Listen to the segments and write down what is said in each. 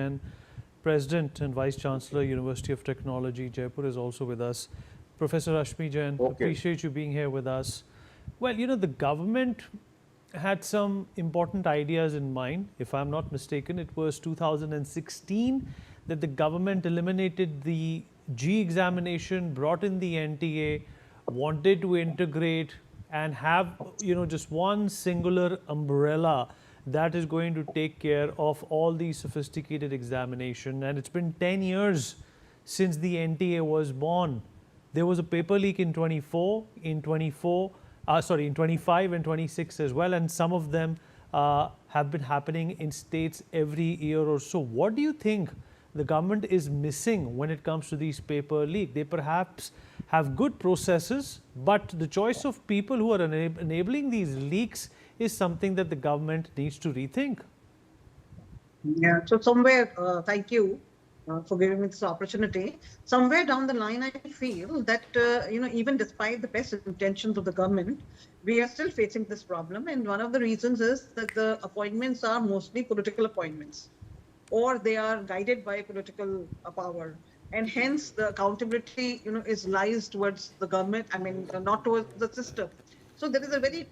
And President and Vice Chancellor, University of Technology, Jaipur, is also with us. Professor Rashmi Jain, appreciate you being here with us. Well, the government had some important ideas in mind. If I'm not mistaken, it was 2016 that the government eliminated the G examination, brought in the NTA, wanted to integrate and have, just one singular umbrella that is going to take care of all these sophisticated examination. And it's been 10 years since the NTA was born. There was a paper leak in 24, in 25 and 26 as well. And some of them have been happening in states every year or so. What do you think the government is missing when it comes to these paper leak? They perhaps have good processes, but the choice of people who are enabling these leaks is something that the government needs to rethink. Yeah, so somewhere, thank you for giving me this opportunity. Somewhere down the line, I feel that, even despite the best intentions of the government, we are still facing this problem. And one of the reasons is that the appointments are mostly political appointments, or they are guided by political power. And hence the accountability, is lies towards the government, not towards the system. So there is a very,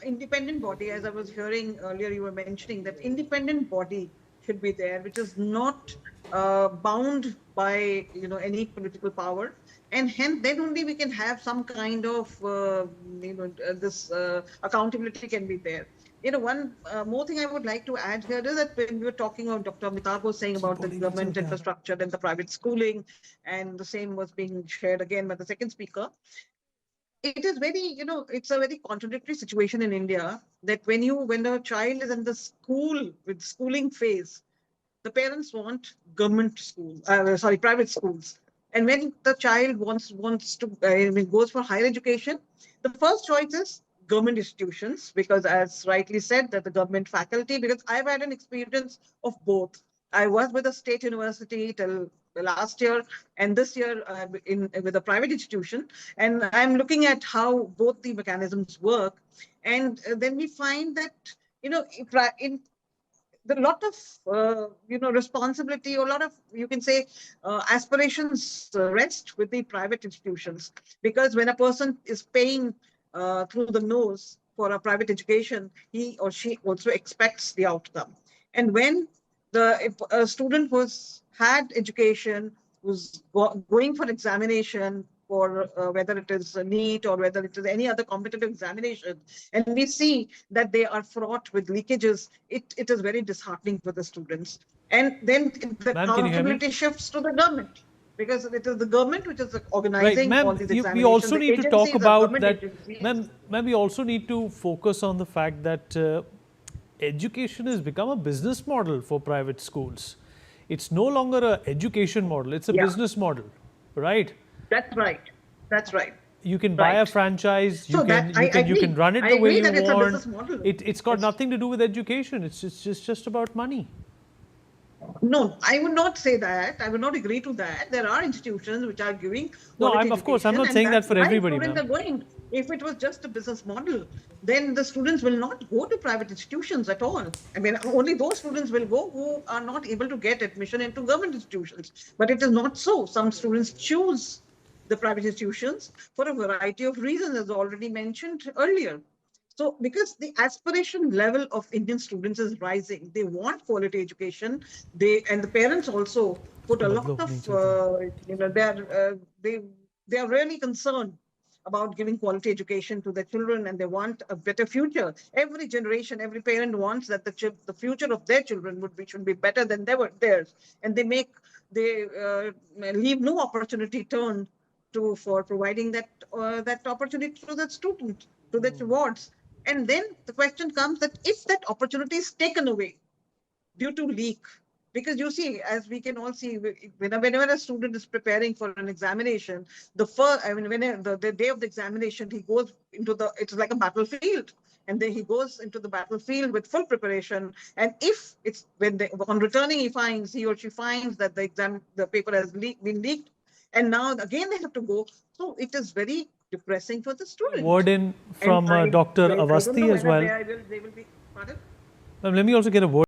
independent body, as I was hearing earlier, you were mentioning that independent body should be there, which is not bound by, any political power. And hence then only we can have some kind of, this accountability can be there. One more thing I would like to add here is that when we were talking about, Dr. Amitabh was saying about the government infrastructure and the private schooling, and the same was being shared again by the second speaker. It is very, it's a very contradictory situation in India that when a child is in the school with schooling phase, the parents want government schools, private schools. And when the child wants to, goes for higher education, the first choice is government institutions, because as rightly said that the government faculty, because I've had an experience of both. I was with a state university till last year, and this year with a private institution, and I'm looking at how both the mechanisms work. And then we find that, in the lot of, responsibility, or a lot of, you can say, aspirations rest with the private institutions. Because when a person is paying through the nose for a private education, he or she also expects the outcome. And when if a student had education, was going for examination for whether it is a NEET or whether it is any other competitive examination, and we see that they are fraught with leakages, it is very disheartening for the students. And then the accountability shifts to the government, because it is the government which is organizing all these examinations. We also need to talk about that. Ma'am, we also need to focus on the fact that education has become a business model for private schools. It's no longer an education model, it's a business model, right? That's right. That's right. You can buy a franchise, you can run it the way you want. It's got nothing to do with education, it's just about money. No, I would not say that. I would not agree to that. There are institutions which are giving. No, of course, I'm not saying that for everybody. If it was just a business model, then the students will not go to private institutions at all. Only those students will go who are not able to get admission into government institutions. But it is not so. Some students choose the private institutions for a variety of reasons, as already mentioned earlier. So because the aspiration level of Indian students is rising, they want quality education. And the parents also put a lot of, they are really concerned about giving quality education to their children, and they want a better future. Every generation, every parent wants that the future of their children should be better than theirs. And they leave no opportunity turned for providing that opportunity to the student, to the rewards. And then the question comes that if that opportunity is taken away due to leak, because you see, as we can all see, whenever a student is preparing for an examination, the day of the examination, he goes into it's like a battlefield. And then he goes into the battlefield with full preparation. And if on returning, he or she finds that the paper has been leaked, and now again they have to go. So it is very depressing for the student. Word in from Dr. Avasthi as well. They will be, pardon? Let me also get a word.